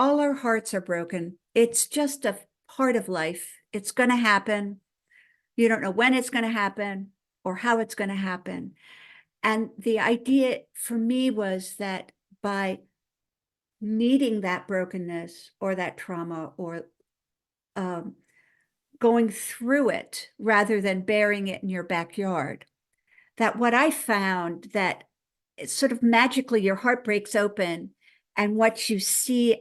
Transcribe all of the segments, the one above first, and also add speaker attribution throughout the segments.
Speaker 1: all our hearts are broken. It's just a part of life. It's going to happen. You don't know when it's going to happen or how it's going to happen. And the idea for me was that by meeting that brokenness or that trauma or going through it rather than burying it in your backyard, that what I found that it's sort of magically your heart breaks open and what you see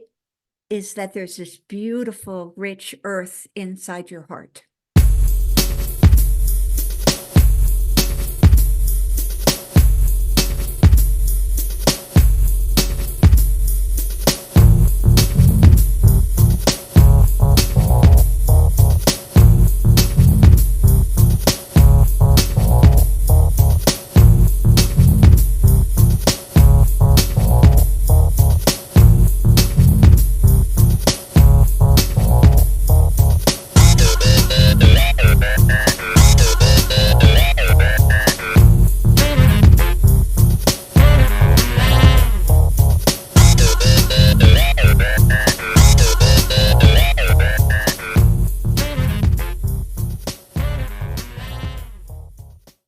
Speaker 1: is that there's this beautiful, rich earth inside your heart.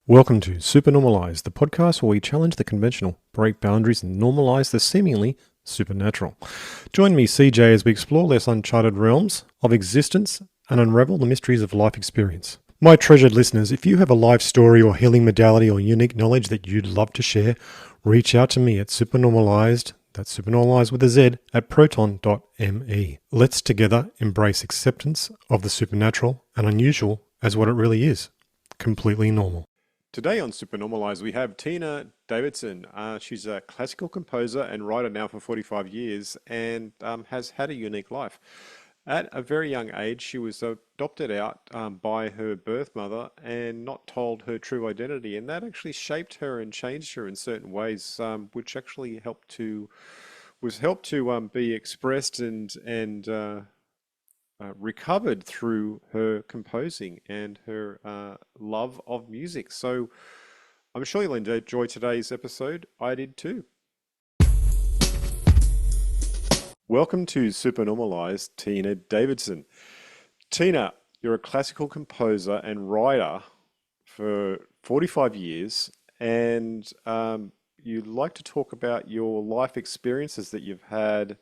Speaker 2: Welcome to Supernormalize, the podcast where we challenge the conventional, break boundaries, and normalize the seemingly supernatural. Join me, CJ, as we explore less uncharted realms of existence and unravel the mysteries of life experience. My treasured listeners, if you have a life story or healing modality or unique knowledge that you'd love to share, reach out to me at supernormalized, that's supernormalized with a Z, at proton.me. Let's together embrace acceptance of the supernatural and unusual as what it really is, completely normal. Today on Supernormalize, we have Tina Davidson. She's a classical composer and writer now for 45 years and has had a unique life. At a very young age, she was adopted out by her birth mother and not told her true identity. And that actually shaped her and changed her in certain ways, which actually helped to be expressed and recovered through her composing and her love of music. So I'm sure you'll enjoy today's episode. I did too. Welcome to Supernormalized, Tina Davidson. Tina, you're a classical composer and writer for 45 years, and you'd like to talk about your life experiences that you've had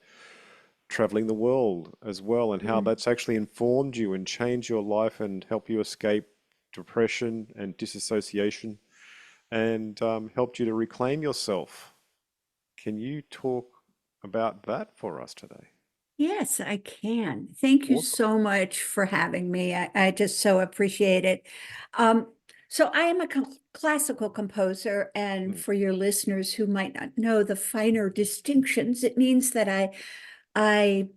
Speaker 2: traveling the world as well, and how that's actually informed you and changed your life and helped you escape depression and disassociation and helped you to reclaim yourself. Can you talk about that for us today?
Speaker 1: Yes, I can. Thank you
Speaker 2: Awesome.
Speaker 1: so much for having me. I just so appreciate it. So I am a classical composer, and for your listeners who might not know the finer distinctions, it means that I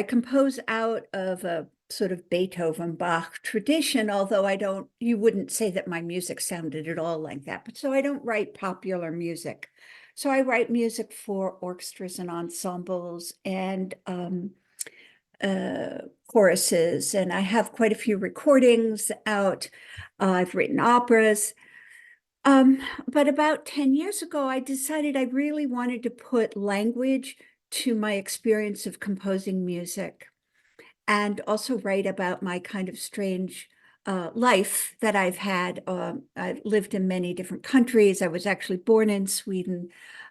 Speaker 1: compose out of a sort of Beethoven, Bach tradition, although you wouldn't say that my music sounded at all like that. But so I don't write popular music. So I write music for orchestras and ensembles and choruses, and I have quite a few recordings out. I've written operas. But about 10 years ago, I decided I really wanted to put language to my experience of composing music and also write about my kind of strange life that I've had. I've lived in many different countries. I was actually born in Sweden,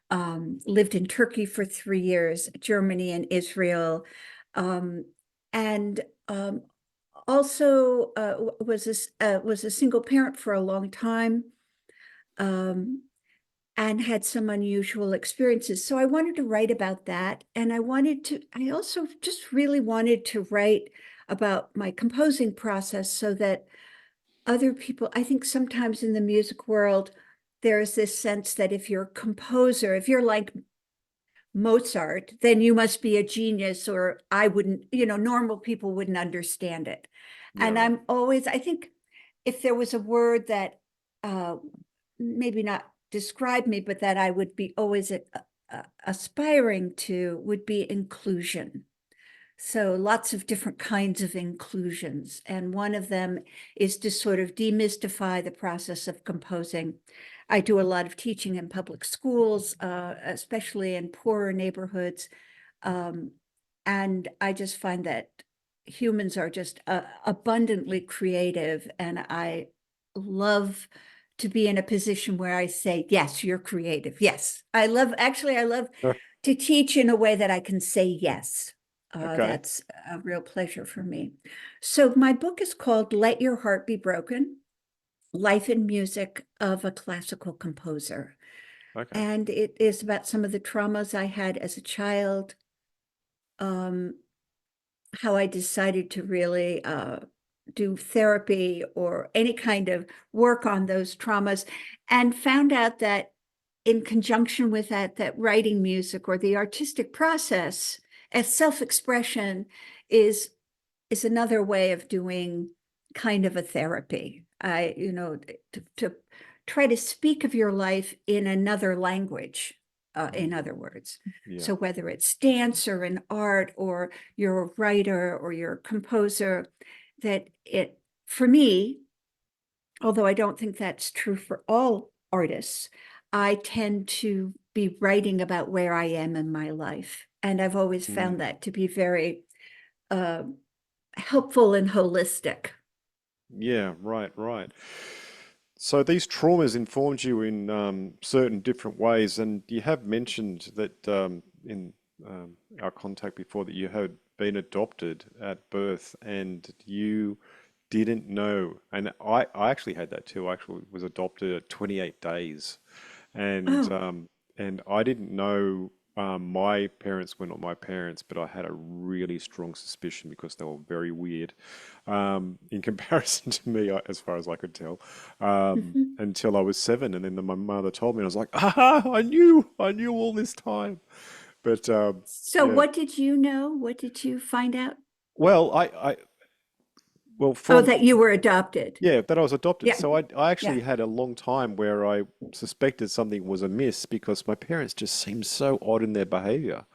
Speaker 1: lived in Turkey for 3 years, Germany and Israel, and also was a single parent for a long time. And had some unusual experiences. So I wanted to write about that. And I also just really wanted to write about my composing process so that other people, I think sometimes in the music world, there's this sense that if you're a composer, if you're like Mozart, then you must be a genius, or I wouldn't, normal people wouldn't understand it. And I think if there was a word that maybe not describe me, but that I would be always aspiring to, would be inclusion. So lots of different kinds of inclusions. And one of them is to sort of demystify the process of composing. I do a lot of teaching in public schools, especially in poorer neighborhoods. And I just find that humans are just abundantly creative. And I love to be in a position where I say, yes, you're creative. Yes. I love to teach in a way that I can say yes.
Speaker 2: Okay.
Speaker 1: That's a real pleasure for me. So my book is called Let Your Heart Be Broken, Life and Music of a Classical Composer.
Speaker 2: Okay.
Speaker 1: And it is about some of the traumas I had as a child, um, how I decided to really do therapy or any kind of work on those traumas, and found out that in conjunction with that, that writing music or the artistic process as self-expression is another way of doing kind of a therapy. To try to speak of your life in another language, in other words.
Speaker 2: Yeah.
Speaker 1: So whether it's dance or in art, or you're a writer or you're a composer, that it, for me, although I don't think that's true for all artists, I tend to be writing about where I am in my life. And I've always found that to be very uh, helpful and holistic.
Speaker 2: Yeah, right, right. So these traumas informed you in certain different ways, and you have mentioned that in our contact before that you had been adopted at birth, and you didn't know. And I actually had that too. I actually was adopted at 28 days, and
Speaker 1: Oh,
Speaker 2: I didn't know my parents were not my parents, but I had a really strong suspicion because they were very weird in comparison to me, as far as I could tell,
Speaker 1: mhm.
Speaker 2: until I was 7, and then my mother told me, and I was like, I knew all this time. But
Speaker 1: So
Speaker 2: yeah,
Speaker 1: what did you know? What did you find out?
Speaker 2: well, well,
Speaker 1: Oh,
Speaker 2: from
Speaker 1: that you were adopted.
Speaker 2: yeah, that I was adopted.
Speaker 1: Yeah,
Speaker 2: So I
Speaker 1: yeah.
Speaker 2: actually had a long time where I suspected something was amiss because my parents just seemed so odd in their behavior.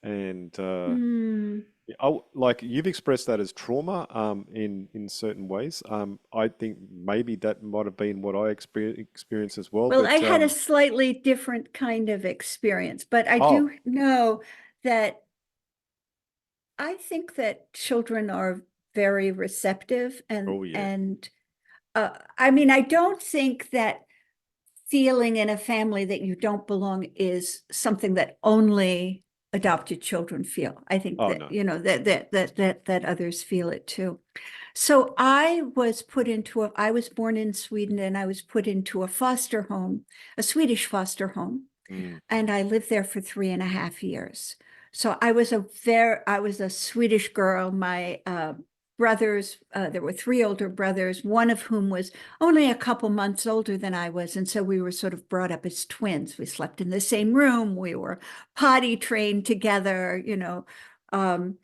Speaker 2: And
Speaker 1: Mm.
Speaker 2: like you've expressed that as trauma in certain ways. I think maybe that might have been what I experienced as well.
Speaker 1: Well, I
Speaker 2: But
Speaker 1: had a slightly different kind of experience, but I do
Speaker 2: oh,
Speaker 1: know that I think that children are very receptive,
Speaker 2: oh yeah.
Speaker 1: and I mean, I don't think that feeling in a family that you don't belong is something that only adopted children feel. I think
Speaker 2: Oh
Speaker 1: that,
Speaker 2: no.
Speaker 1: that others feel it too. So I was born in Sweden, and I was put into a foster home, a Swedish foster home,
Speaker 2: Mm,
Speaker 1: and I lived there for 3.5 years. So I was a Swedish girl. My brothers, there were three older brothers, one of whom was only a couple months older than I was. And so we were sort of brought up as twins. We slept in the same room. We were potty trained together. Um,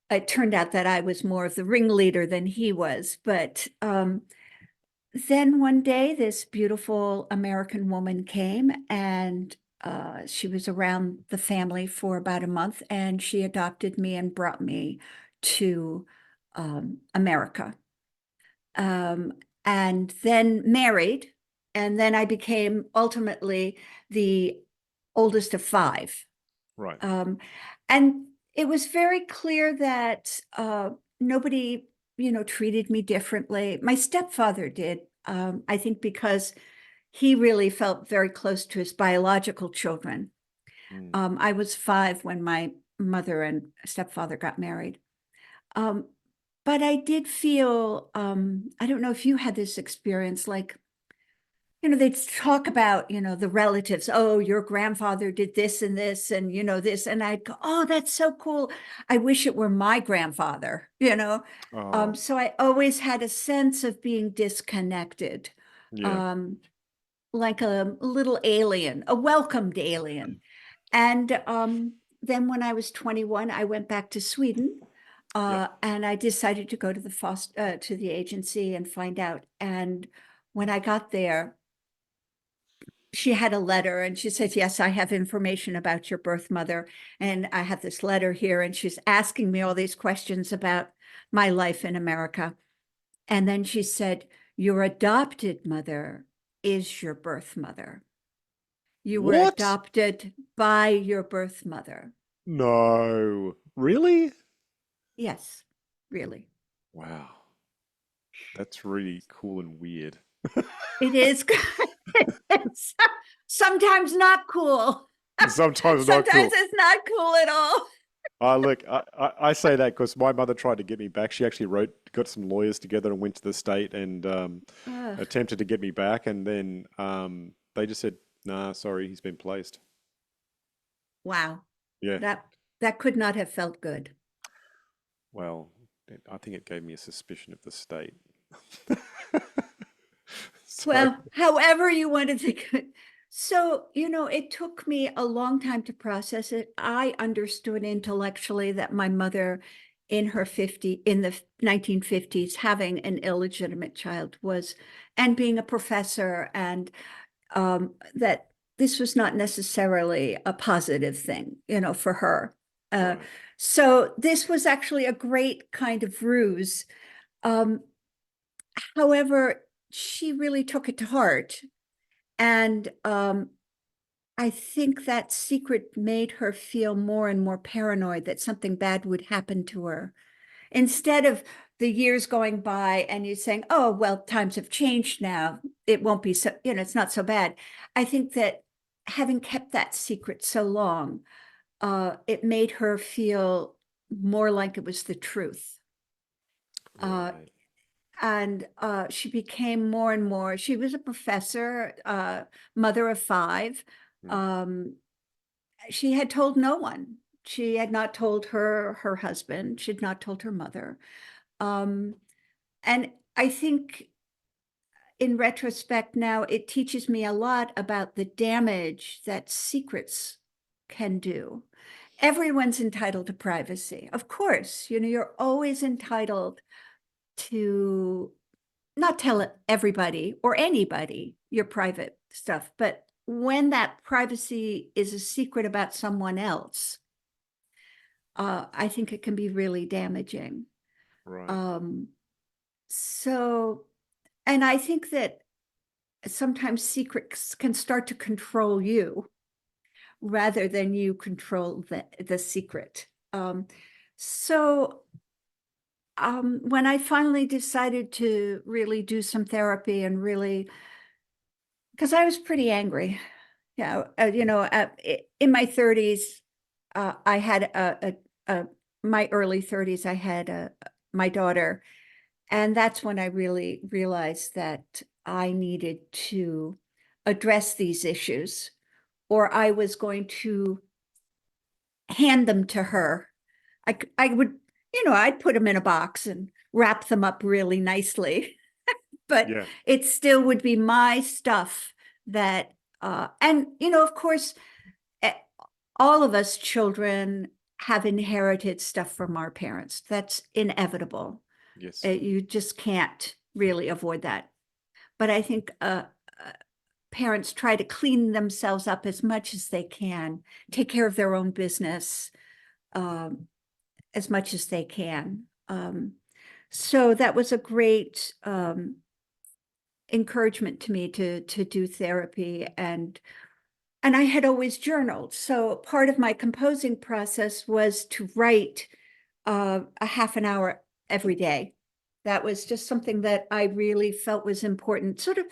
Speaker 1: it turned out that I was more of the ringleader than he was. But then one day, this beautiful American woman came, and she was around the family for about a month, and she adopted me and brought me to America. Um, and then married. And then I became ultimately the oldest of five.
Speaker 2: right.
Speaker 1: Um, and it was very clear that nobody, treated me differently. My stepfather did, I think, because he really felt very close to his biological children.
Speaker 2: Mm.
Speaker 1: I was 5 when my mother and stepfather got married. Um, but I did feel, I don't know if you had this experience, like, they'd talk about, the relatives. Oh, your grandfather did this and this and, this. And I'd go, oh, that's so cool. I wish it were my grandfather.
Speaker 2: Oh,
Speaker 1: So I always had a sense of being disconnected,
Speaker 2: yeah.
Speaker 1: um, like a little alien, a welcomed alien. And then when I was 21, I went back to Sweden.
Speaker 2: Yep.
Speaker 1: And I decided to go to to the agency and find out. And when I got there, she had a letter, and she said, yes, I have information about your birth mother. And I have this letter here, and she's asking me all these questions about my life in America. And then she said, your adopted mother is your birth mother. You were
Speaker 2: What?
Speaker 1: adopted by your birth mother.
Speaker 2: No. Really?
Speaker 1: Yes, really.
Speaker 2: Wow. That's really cool and weird.
Speaker 1: It is. It's sometimes not cool.
Speaker 2: Sometimes not
Speaker 1: Sometimes
Speaker 2: cool.
Speaker 1: it's not cool at all.
Speaker 2: Look, I say that because my mother tried to get me back. She actually got some lawyers together and went to the state and
Speaker 1: Ugh,
Speaker 2: attempted to get me back. And then they just said, nah, sorry, he's been placed.
Speaker 1: wow.
Speaker 2: Yeah.
Speaker 1: That that could not have felt good.
Speaker 2: Well, I think it gave me a suspicion of the state. So,
Speaker 1: Well, however you want to think of it. So, it took me a long time to process it. I understood intellectually that my mother in the 1950s, having an illegitimate child and being a professor, and that this was not necessarily a positive thing, for her. Uh,
Speaker 2: right,
Speaker 1: so this was actually a great kind of ruse. Um, However, she really took it to heart. And I think that secret made her feel more and more paranoid that something bad would happen to her. Instead of the years going by and you saying, oh, well, times have changed now. It won't be so, it's not so bad. I think that having kept that secret so long, it made her feel more like it was the truth. Uh,
Speaker 2: right.
Speaker 1: and she became more and more, she was a professor, mother of five.
Speaker 2: Mm,
Speaker 1: Um, she had told no one. She had not told her husband. She had not told her mother. Um, and I think in retrospect now, it teaches me a lot about the damage that secrets can do. Everyone's entitled to privacy. Of course, you're always entitled to not tell everybody or anybody your private stuff, but when that privacy is a secret about someone else, I think it can be really damaging.
Speaker 2: right.
Speaker 1: Um, so, and I think that sometimes secrets can start to control you rather than you control the secret. So when I finally decided to really do some therapy and really, because I was pretty angry, in my 30s, I had my early 30s, I had my daughter. And that's when I really realized that I needed to address these issues, or I was going to hand them to her. I would, I'd put them in a box and wrap them up really nicely, but
Speaker 2: Yeah,
Speaker 1: it still would be my stuff that, and, of course, eh, all of us children have inherited stuff from our parents. That's inevitable.
Speaker 2: yes,
Speaker 1: You just can't really avoid that. But I think parents try to clean themselves up as much as they can, take care of their own business um, as much as they can. So that was a great encouragement to me to do therapy, and I had always journaled. So part of my composing process was to write a half an hour every day. That was just something that I really felt was important. Sort of,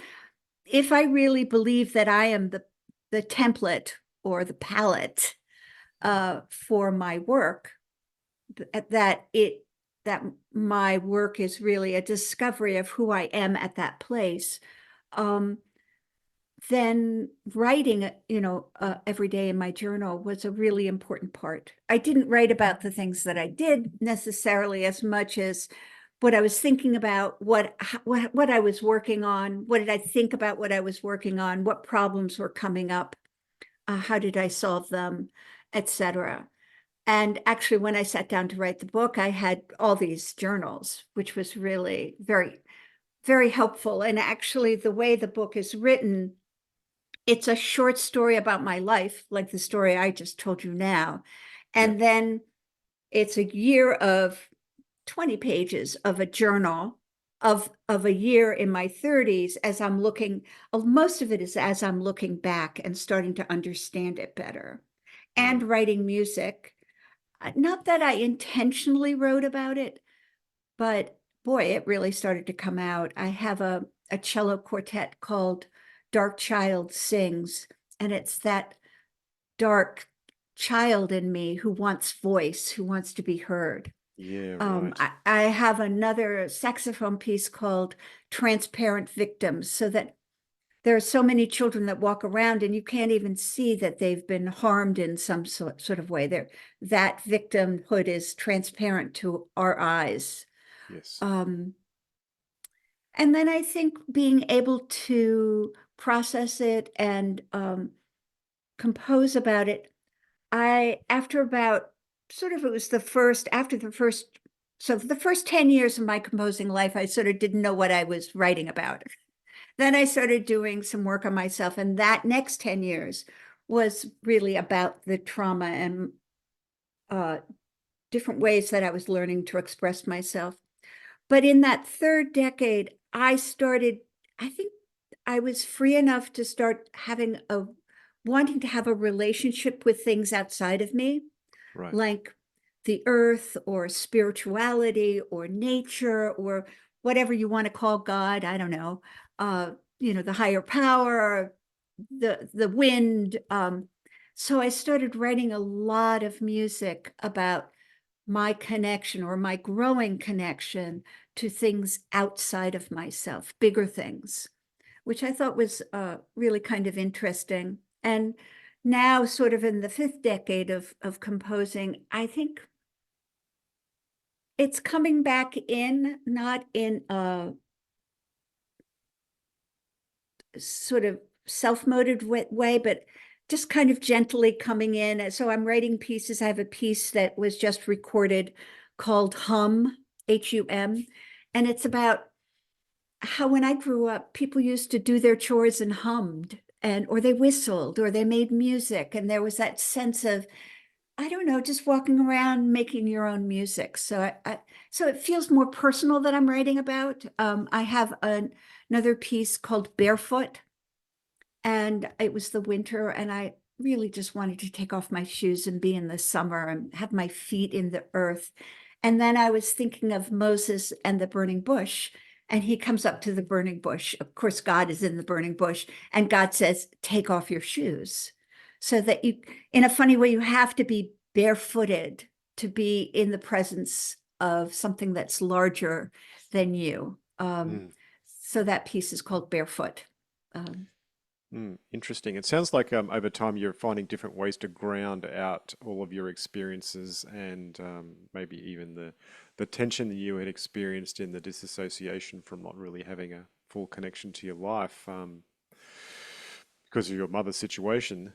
Speaker 1: if I really believe that I am the template or the palette for my work, that that my work is really a discovery of who I am at that place. Um, then writing, every day in my journal was a really important part. I didn't write about the things that I did necessarily as much as what I was thinking about, what I was working on, what did I think about what I was working on, what problems were coming up, how did I solve them, etc. And actually, when I sat down to write the book, I had all these journals, which was really very, very helpful. And actually, the way the book is written, it's a short story about my life, like the story I just told you now.
Speaker 2: yeah,
Speaker 1: And then it's a year of 20 pages of a journal of a year in my 30s as I'm looking, most of it is as I'm looking back and starting to understand it better, and
Speaker 2: right.
Speaker 1: writing music. not that I intentionally wrote about it, but boy, it really started to come out. I have a cello quartet called Dark Child Sings, and it's that dark child in me who wants voice, who wants to be heard.
Speaker 2: Yeah, right.
Speaker 1: I have another saxophone piece called Transparent Victims, so that there are so many children that walk around and you can't even see that they've been harmed in some sort of way. That victimhood is transparent to our eyes.
Speaker 2: Yes.
Speaker 1: And then I think being able to process it and compose about it, after about sort of, it was after the first, so for the first 10 years of my composing life, I sort of didn't know what I was writing about. Then I started doing some work on myself, and that next 10 years was really about the trauma and different ways that I was learning to express myself. But in that third decade, I think I was free enough to start wanting to have a relationship with things outside of me,
Speaker 2: Right.
Speaker 1: like the earth or spirituality or nature or whatever you want to call God. I don't know, the higher power, the wind. So I started writing a lot of music about my connection or my growing connection to things outside of myself, bigger things, which I thought was really kind of interesting. And now, sort of in the fifth decade of composing, I think it's coming back in, not in a sort of self-motivated way, but just kind of gently coming in. So I'm writing pieces. I have a piece that was just recorded called Hum, Hum, and it's about how when I grew up, people used to do their chores and hummed, or they whistled, or they made music, and there was that sense of, I don't know, just walking around making your own music. So it feels more personal that I'm writing about. I have another piece called Barefoot, and it was the winter, and I really just wanted to take off my shoes and be in the summer and have my feet in the earth. And then I was thinking of Moses and the burning bush, and he comes up to the burning bush. Of course, God is in the burning bush, and God says, take off your shoes. So that you, in a funny way, you have to be barefooted to be in the presence of something that's larger than you.
Speaker 2: Mm.
Speaker 1: So that piece is called Barefoot. Um,
Speaker 2: Interesting. It sounds like over time you're finding different ways to ground out all of your experiences and maybe even the tension that you had experienced in the disassociation from not really having a full connection to your life because of your mother's situation.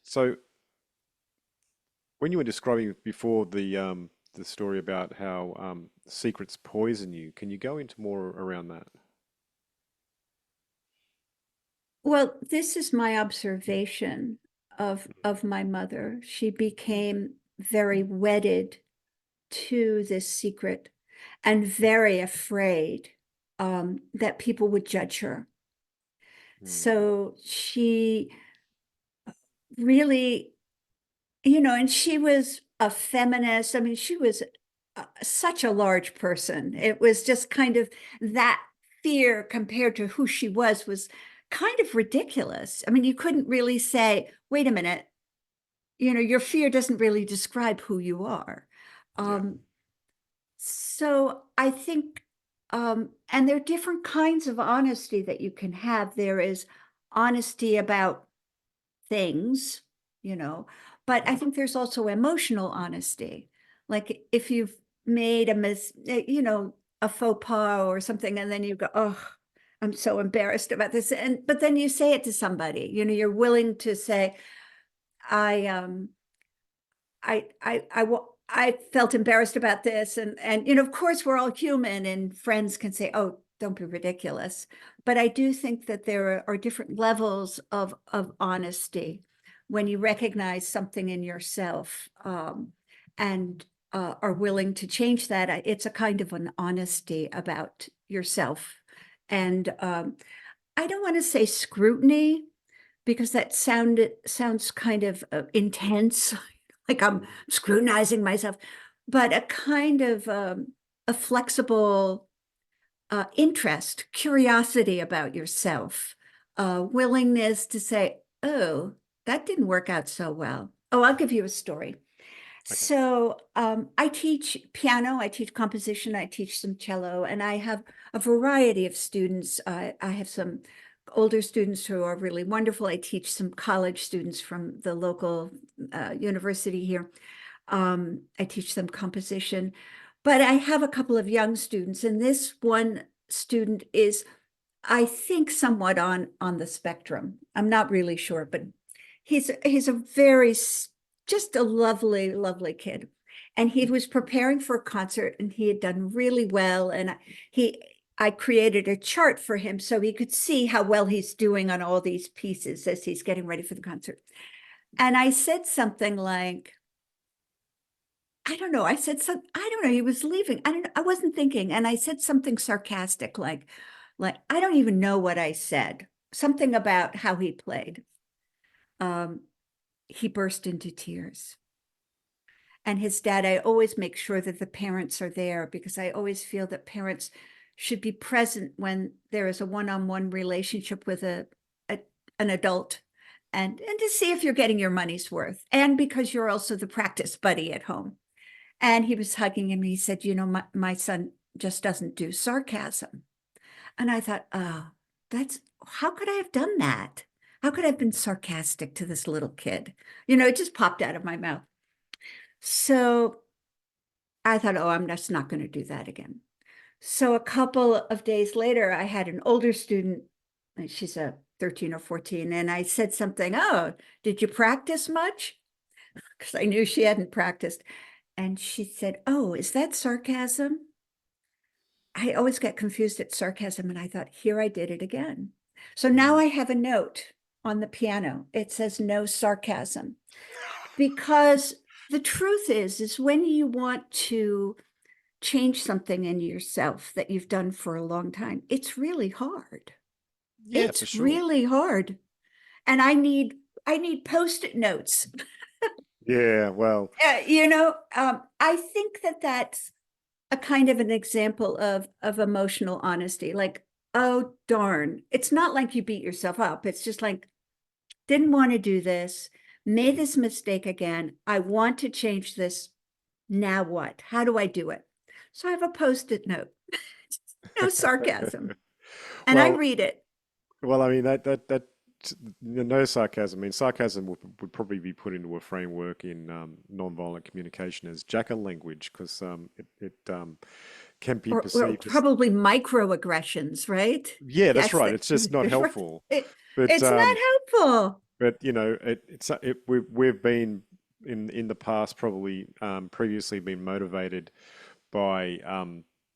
Speaker 2: So when you were describing before the story about how secrets poison you, can you go into more around that?
Speaker 1: Well, this is my observation of my mother. She became very wedded to this secret and very afraid that people would judge her.
Speaker 2: Mm,
Speaker 1: So she really, and she was a feminist. I mean, she was such a large person. It was just kind of that fear compared to who she was kind of ridiculous. I mean, you couldn't really say, wait a minute, your fear doesn't really describe who you are.
Speaker 2: yeah.
Speaker 1: Um, so I think, and there are different kinds of honesty that you can have. There is honesty about things, you know, but I think there's also emotional honesty. Like if you've made a faux pas or something, and then you go, oh, I'm so embarrassed about this. But then you say it to somebody, you're willing to say, I, I felt embarrassed about this. And, of course we're all human and friends can say, oh, don't be ridiculous. But I do think that there are different levels of honesty when you recognize something in yourself and are willing to change that. It's a kind of an honesty about yourself. And I don't want to say scrutiny because that sounds kind of intense. like I'm scrutinizing myself, but a kind of a flexible interest, curiosity about yourself, willingness to say, oh, that didn't work out so well. Oh, I'll give you a story.
Speaker 2: Okay.
Speaker 1: So I teach piano, I teach composition, I teach some cello, and I have a variety of students. I have some older students who are really wonderful. I teach some college students from the local university here. I teach them composition, but I have a couple of young students, and this one student is, I think, somewhat on the spectrum. I'm not really sure, but he's a very just a lovely, lovely kid. And he was preparing for a concert and he had done really well. And I created a chart for him so he could see how well he's doing on all these pieces as he's getting ready for the concert. And I said something like, I don't know. I said something, I don't know. He was leaving. I wasn't thinking. And I said something sarcastic, I don't even know what I said. Something about how he played. He burst into tears. And his dad, I always make sure that the parents are there because I always feel that parents should be present when there is a one-on-one relationship with an adult and to see if you're getting your money's worth. And because you're also the practice buddy at home. And he was hugging him. He said, you know, my son just doesn't do sarcasm. And I thought, oh, how could I have done that? How could I have been sarcastic to this little kid? You know, it just popped out of my mouth. So I thought, oh, I'm just not going to do that again. So a couple of days later, I had an older student, and she's a 13 or 14, and I said something, oh, did you practice much? Because I knew she hadn't practiced. And she said, oh, is that sarcasm? I always get confused at sarcasm, and I thought, here I did it again. So now I have a note on the piano. It says no sarcasm, because the truth is when you want to change something in yourself that you've done for a long time, it's really hard.
Speaker 2: Yeah, for
Speaker 1: It's
Speaker 2: sure.
Speaker 1: really hard. And I need post-it notes.
Speaker 2: Yeah, well,
Speaker 1: I think that that's a kind of an example of emotional honesty. Like, oh, darn. It's not like you beat yourself up. It's just like, didn't want to do this, made this mistake again. I want to change this. Now what? How do I do it? So I have a post-it note. No sarcasm. And I
Speaker 2: well,
Speaker 1: read it.
Speaker 2: I mean no sarcasm. I mean, sarcasm would probably be put into a framework in nonviolent communication as jackal language because it can be
Speaker 1: Or
Speaker 2: perceived as
Speaker 1: probably microaggressions, right?
Speaker 2: yeah, that's
Speaker 1: Yes,
Speaker 2: right. It's just not helpful. But
Speaker 1: it's not helpful.
Speaker 2: you know, we've been in the past probably previously been motivated by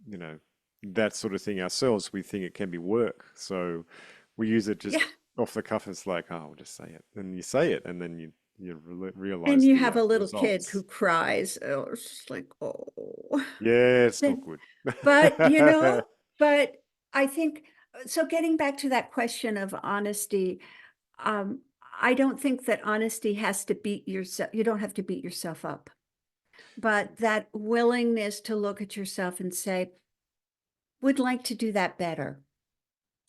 Speaker 2: you know that sort of thing ourselves. We think it can be work, so we use it just
Speaker 1: Yeah.
Speaker 2: off the cuff. It's like, oh, I'll just say it, and you say it, and then you
Speaker 1: And
Speaker 2: realize
Speaker 1: you
Speaker 2: the
Speaker 1: have a little kid who
Speaker 2: results.
Speaker 1: cries. Oh, it's just like, oh.
Speaker 2: Yeah, it's not
Speaker 1: Then,
Speaker 2: good.
Speaker 1: but but I think so. Getting back to that question of honesty, um, I don't think that honesty has to beat yourself. You don't have to beat yourself up, but that willingness to look at yourself and say, would like to do that better.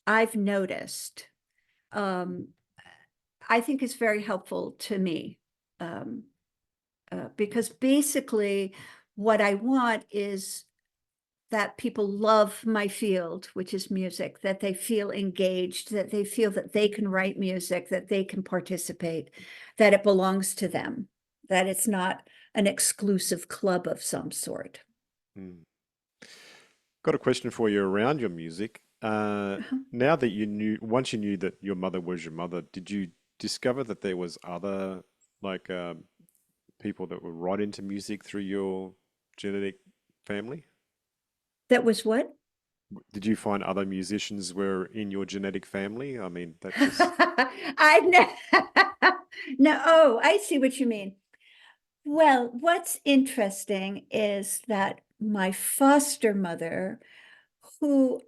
Speaker 1: I've noticed. Um, I think is very helpful to me. Um, because basically what I want is that people love my field, which is music, that they feel engaged, that they feel that they can write music, that they can participate, that it belongs to them, that it's not an exclusive club of some sort.
Speaker 2: Hmm. Got a question for you around your music.
Speaker 1: Uh-huh.
Speaker 2: Now that once you knew that your mother was your mother, did you discover that there was other like people that were right into music through your genetic family?
Speaker 1: That was what?
Speaker 2: Did you find other musicians were in your genetic family? I mean, that just
Speaker 1: I know. No, oh, I see what you mean. Well, what's interesting is that my foster mother, who,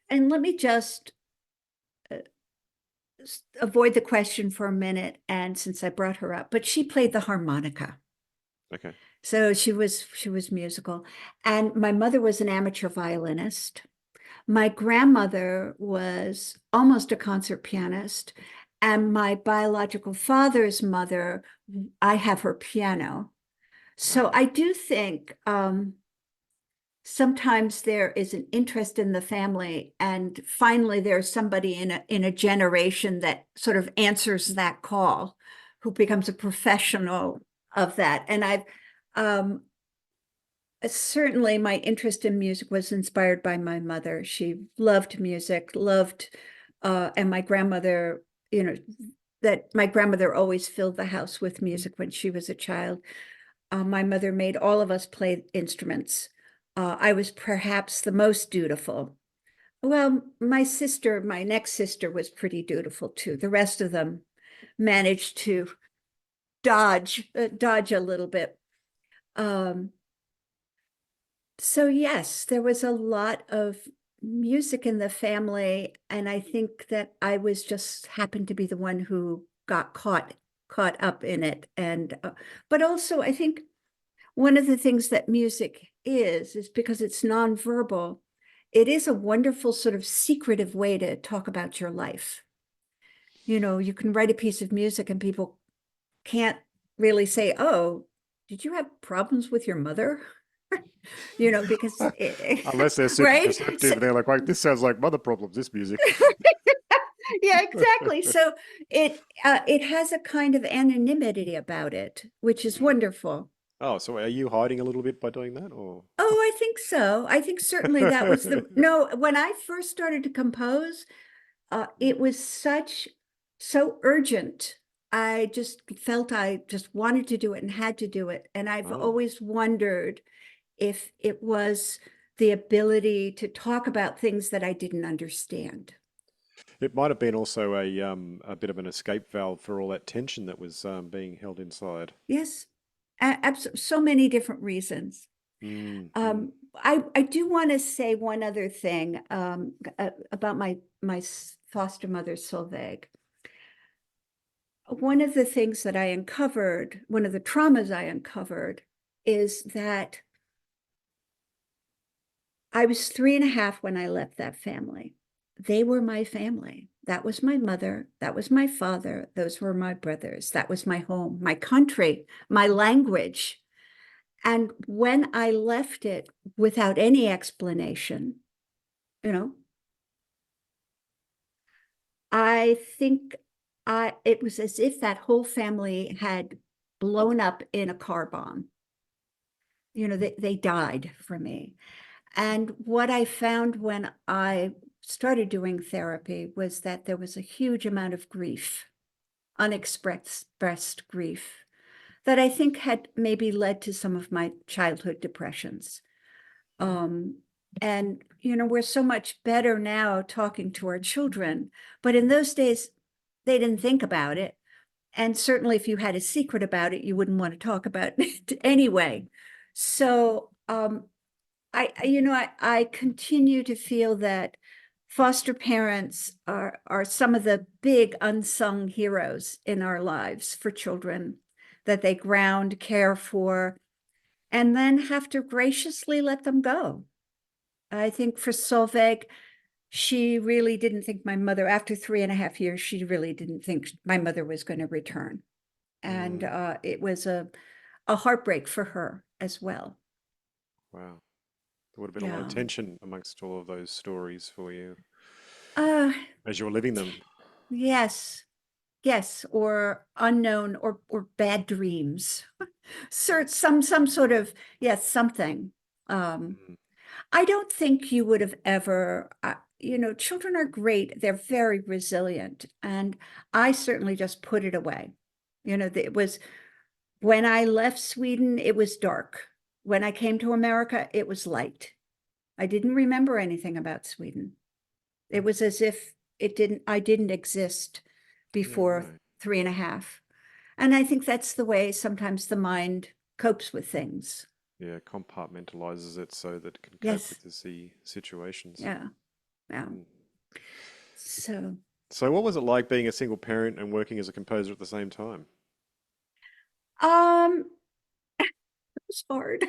Speaker 1: and let me just uh, avoid the question for a minute, and since I brought her up, but she played the harmonica.
Speaker 2: Okay.
Speaker 1: So she was musical. And my mother was an amateur violinist. My grandmother was almost a concert pianist. And my biological father's mother, I have her piano. So
Speaker 2: Wow.
Speaker 1: I do think sometimes there is an interest in the family, and finally there's somebody in a generation that sort of answers that call, who becomes a professional of that. And I've um, certainly my interest in music was inspired by my mother. She loved music, and my grandmother, that my grandmother always filled the house with music when she was a child. My mother made all of us play instruments. I was perhaps the most dutiful. Well, my next sister was pretty dutiful too. The rest of them managed to dodge a little bit. Um, so yes, there was a lot of music in the family, and I think that I was just happened to be the one who got caught up in it. And but also I think one of the things that music is because it's nonverbal, it is a wonderful sort of secretive way to talk about your life. You can write a piece of music and people can't really say, "Oh, did you have problems with your mother?" Because
Speaker 2: Unless they're super
Speaker 1: right? So,
Speaker 2: perceptive, they're like, this sounds like mother problems, this music.
Speaker 1: yeah, exactly. So it has a kind of anonymity about it, which is
Speaker 2: Mm.
Speaker 1: wonderful.
Speaker 2: Oh, so are you hiding a little bit by doing that, or?
Speaker 1: Oh, I think so. I think certainly that was the no, when I first started to compose, it was so urgent. I just felt I just wanted to do it and had to do it. And I've
Speaker 2: Oh,
Speaker 1: always wondered if it was the ability to talk about things that I didn't understand.
Speaker 2: it might have been also a bit of an escape valve for all that tension that was being held inside.
Speaker 1: Yes, so many different reasons.
Speaker 2: Mm, mm.
Speaker 1: I do want to say one other thing about my foster mother, Solveig. One of the things that I uncovered, one of the traumas I uncovered, is that I was 3.5 when I left that family. They were my family. That was my mother. That was my father. Those were my brothers. That was my home, my country, my language. And when I left it without any explanation, you know, I think it was as if that whole family had blown up in a car bomb. They died for me. And what I found when I started doing therapy was that there was a huge amount of grief, unexpressed grief, that I think had maybe led to some of my childhood depressions. Um, and, we're so much better now talking to our children, but in those days, they didn't think about it. And certainly if you had a secret about it, you wouldn't want to talk about it anyway. So I continue to feel that foster parents are some of the big unsung heroes in our lives for children, that they ground, care for, and then have to graciously let them go. I think for Solveig, she really didn't think my mother, after 3.5 years, she really didn't think my mother was going to return. And
Speaker 2: Mm.
Speaker 1: it was a heartbreak for her as well.
Speaker 2: Wow. There would have been a lot of
Speaker 1: Yeah.
Speaker 2: tension amongst all of those stories for you
Speaker 1: Uh,
Speaker 2: as you were living them.
Speaker 1: yes, yes, or unknown or bad dreams. Some sort of, yes, something. Um,
Speaker 2: Mm.
Speaker 1: I don't think you would have ever, children are great. They're very resilient. And I certainly just put it away. It was when I left Sweden, it was dark. When I came to America, it was light. I didn't remember anything about Sweden. It was as if I didn't exist
Speaker 2: Yeah,
Speaker 1: before
Speaker 2: right.
Speaker 1: 3.5. And I think that's the way sometimes the mind copes with things.
Speaker 2: Yeah, compartmentalizes it so that it can cope
Speaker 1: Yes.
Speaker 2: with the situations.
Speaker 1: Yeah. Yeah.
Speaker 2: Mm.
Speaker 1: So,
Speaker 2: So, what was it like being a single parent and working as a composer at the same time?
Speaker 1: um, was hard.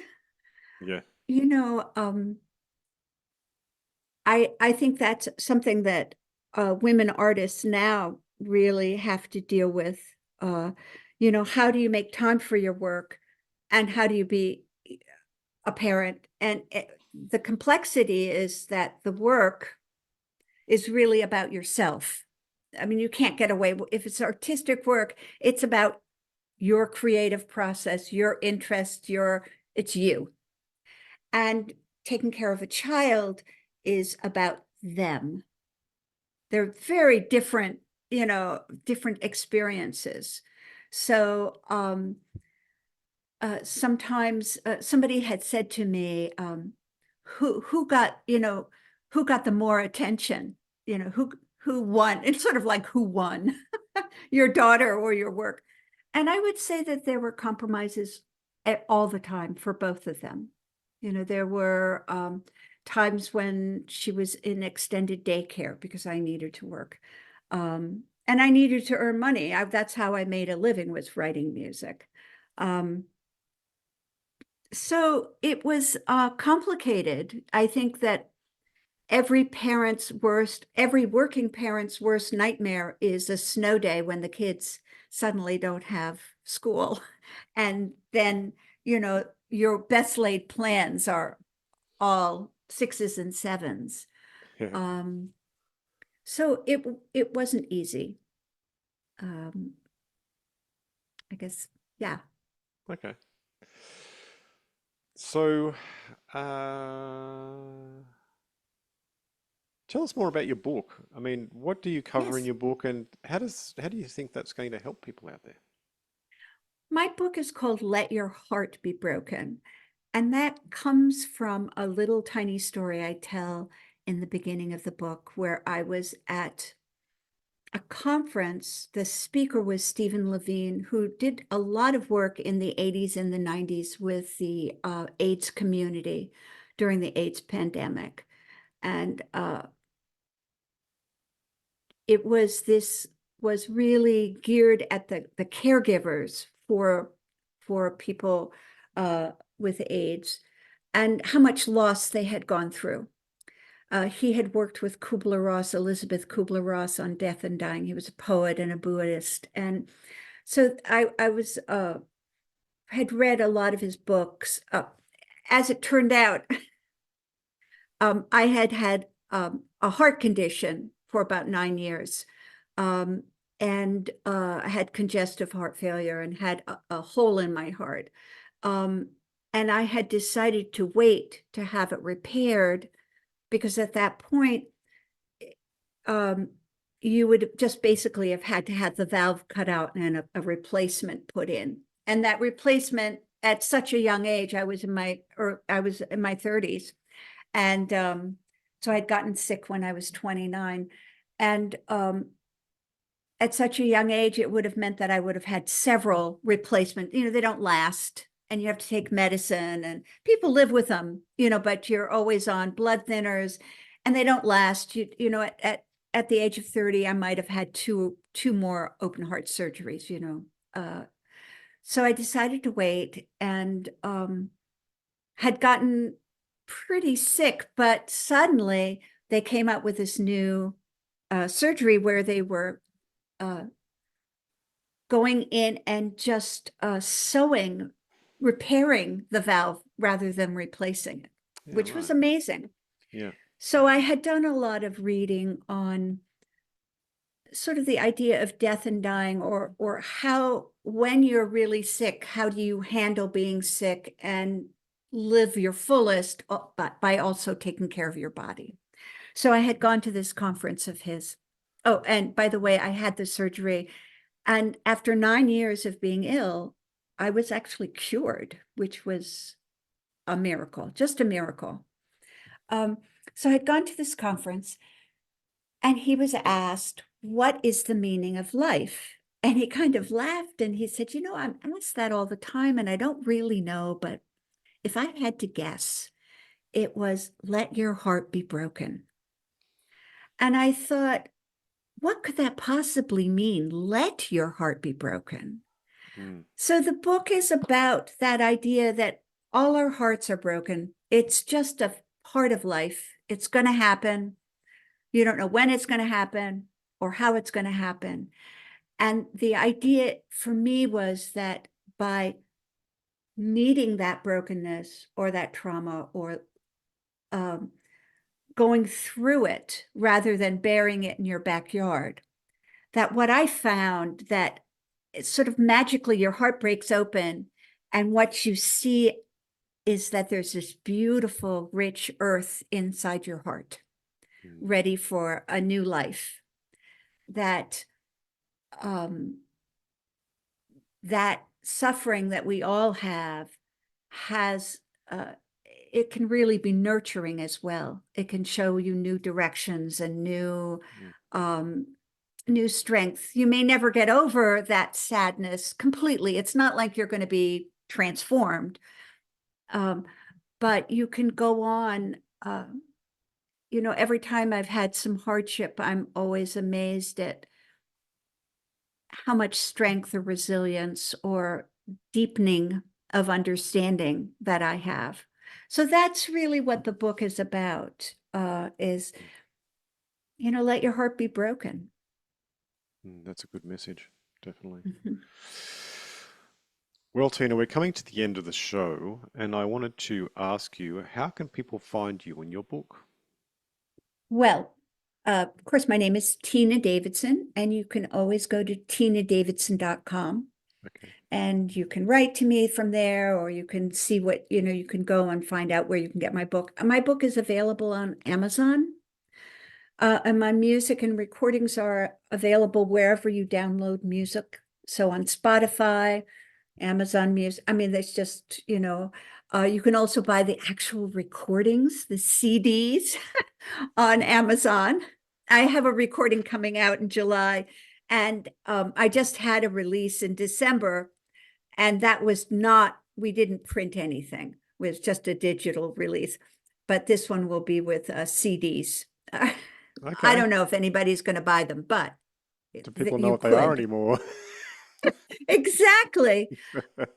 Speaker 2: Yeah.
Speaker 1: You know, I think that's something that women artists now really have to deal with. How do you make time for your work, and how do you be a parent? And the complexity is that the work is really about yourself. I mean, you can't get away. If it's artistic work, it's about your creative process, your interest, it's you. And taking care of a child is about them. They're very different, different experiences. So sometimes somebody had said to me, who got, who got the more attention, who won? It's sort of like who won, your daughter or your work. And I would say that there were compromises all the time for both of them. There were times when she was in extended daycare because I needed to work. And I needed to earn money. That's how I made a living, was writing music. So it was complicated. I think that every working parent's worst nightmare is a snow day when the kids suddenly don't have school. And then, your best laid plans are all sixes and sevens.
Speaker 2: Yeah.
Speaker 1: So it wasn't easy. I guess, yeah.
Speaker 2: Okay. So, uh, tell us more about your book. I mean, what do you cover in
Speaker 1: Yes.
Speaker 2: your book, and how do you think that's going to help people out there?
Speaker 1: My book is called Let Your Heart Be Broken. And that comes from a little tiny story I tell in the beginning of the book, where I was at a conference. The speaker was Stephen Levine, who did a lot of work in the 80s and the 90s with the AIDS community during the AIDS pandemic. And this was really geared at the caregivers for people with AIDS, and how much loss they had gone through. He had worked with Kubler-Ross, Elizabeth Kubler-Ross, on Death and Dying. He was a poet and a Buddhist. And so I was had read a lot of his books. As it turned out, I had a heart condition for about 9 years. And I had congestive heart failure and had a hole in my heart. And I had decided to wait to have it repaired, because at that point, you would just basically have had to have the valve cut out and a replacement put in. And that replacement, at such a young age, I was in my 30s. And so I'd gotten sick when I was 29. And at such a young age, it would have meant that I would have had several replacements. They don't last, and you have to take medicine, and people live with them, but you're always on blood thinners, and they don't last. At the age of 30, I might have had two more open heart surgeries, So I decided to wait, and had gotten pretty sick, but suddenly they came out with this new surgery where they were going in and just sewing, repairing the valve rather than replacing it,
Speaker 2: Yeah,
Speaker 1: which was
Speaker 2: right.
Speaker 1: amazing.
Speaker 2: Yeah.
Speaker 1: So I had done a lot of reading on sort of the idea of death and dying, or how, when you're really sick, how do you handle being sick and live your fullest, but by also taking care of your body. So I had gone to this conference of his. Oh, and by the way, I had the surgery, and after 9 years of being ill, I was actually cured, which was a miracle, just a miracle. So I'd gone to this conference, and he was asked, what is the meaning of life? And he kind of laughed, and he said, I'm asked that all the time, and I don't really know, but if I had to guess, it was, let your heart be broken. And I thought, what could that possibly mean? Let your heart be broken.
Speaker 2: Mm.
Speaker 1: So the book is about that idea that all our hearts are broken. It's just a part of life. It's going to happen. You don't know when it's going to happen or how it's going to happen. And the idea for me was that by meeting that brokenness or that trauma or going through it rather than burying it in your backyard, that what I found that it's sort of magically your heart breaks open and what you see is that there's this beautiful, rich earth inside your heart, ready for a new life. That that suffering that we all have has it can really be nurturing as well. It can show you new directions and new strength. You may never get over that sadness completely. It's not like you're going to be transformed, but you can go on. Every time I've had some hardship, I'm always amazed at how much strength or resilience or deepening of understanding that I have. So that's really what the book is about, is, let your heart be broken.
Speaker 2: That's a good message, definitely.
Speaker 1: Mm-hmm.
Speaker 2: Well, Tina, we're coming to the end of the show, and I wanted to ask you, how can people find you and your book?
Speaker 1: Well, of course, my name is Tina Davidson, and you can always go to tinadavidson.com.
Speaker 2: Okay.
Speaker 1: And you can write to me from there, or you can see what, you can go and find out where you can get my book. My book is available on Amazon. And my music and recordings are available wherever you download music. So on Spotify, Amazon Music. I mean, there's just, you can also buy the actual recordings, the CDs on Amazon. I have a recording coming out in July, and I just had a release in December, and that was not, we didn't print anything. It was just a digital release, but this one will be with CDs.
Speaker 2: Okay.
Speaker 1: I don't know if anybody's going to buy them, but
Speaker 2: Do people know
Speaker 1: you
Speaker 2: what they are
Speaker 1: could.
Speaker 2: anymore?
Speaker 1: Exactly.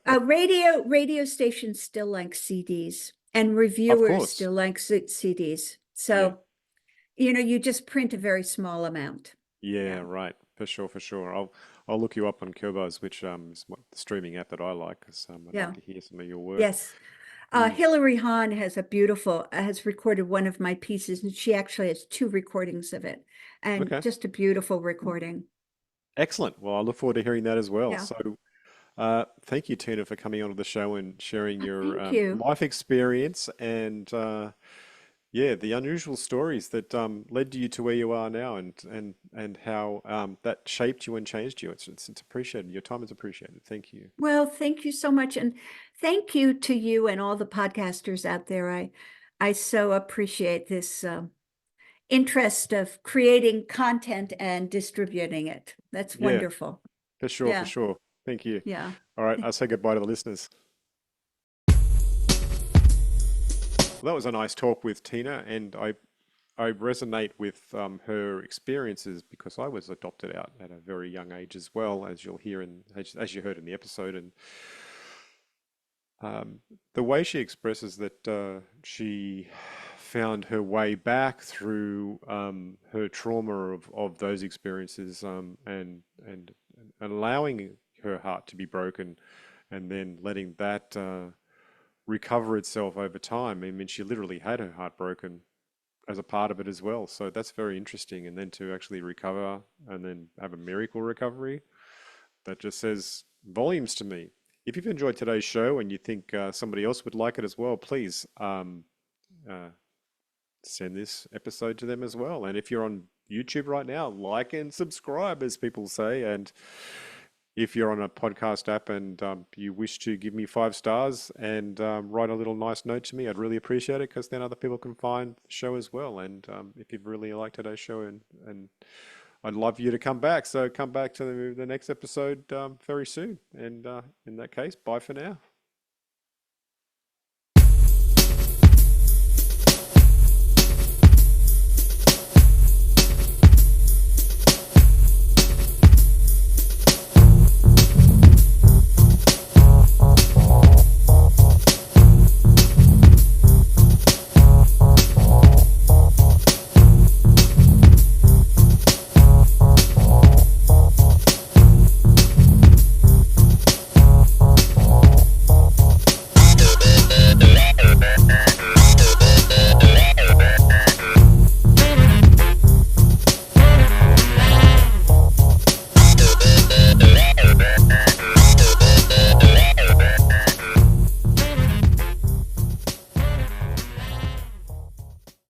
Speaker 1: Radio stations still like CDs, and
Speaker 2: Of
Speaker 1: reviewers
Speaker 2: course.
Speaker 1: still like CDs. So, you just print a very small amount.
Speaker 2: Yeah, right. For sure, for sure. I'll look you up on Qobuz, which is the streaming app that I like, because I'd
Speaker 1: Yeah.
Speaker 2: like to hear some of your work.
Speaker 1: Yes. Hilary Hahn has recorded one of my pieces, and she actually has 2 recordings of it, and
Speaker 2: Okay.
Speaker 1: just a beautiful recording.
Speaker 2: Excellent. Well, I look forward to hearing that as well.
Speaker 1: Yeah.
Speaker 2: So, thank you, Tina, for coming onto the show and sharing your
Speaker 1: Thank you.
Speaker 2: life experience and the unusual stories that led you to where you are now, and how that shaped you and changed you. It's appreciated. Your time is appreciated. Thank you.
Speaker 1: Well, thank you so much. And thank you to you and all the podcasters out there. I so appreciate this interest of creating content and distributing it. That's
Speaker 2: Yeah,
Speaker 1: wonderful.
Speaker 2: for sure, for
Speaker 1: Yeah.
Speaker 2: sure. Thank you.
Speaker 1: Yeah.
Speaker 2: All right, I'll say goodbye to the listeners. Well, that was a nice talk with Tina, and I resonate with her experiences because I was adopted out at a very young age as well, as you'll hear as you heard in the episode. And the way she expresses that she found her way back through her trauma of those experiences, and allowing her heart to be broken, and then letting that recover itself over time. I mean, she literally had her heart broken as a part of it as well. So that's very interesting. And then to actually recover and then have a miracle recovery, that just says volumes to me. If you've enjoyed today's show and you think somebody else would like it as well, please send this episode to them as well. And if you're on YouTube right now, like and subscribe, as people say. And if you're on a podcast app and you wish to give me 5 stars and write a little nice note to me, I'd really appreciate it, because then other people can find the show as well. And if you've really liked today's show, and I'd love you to come back. So come back to the next episode very soon. And in that case, bye for now.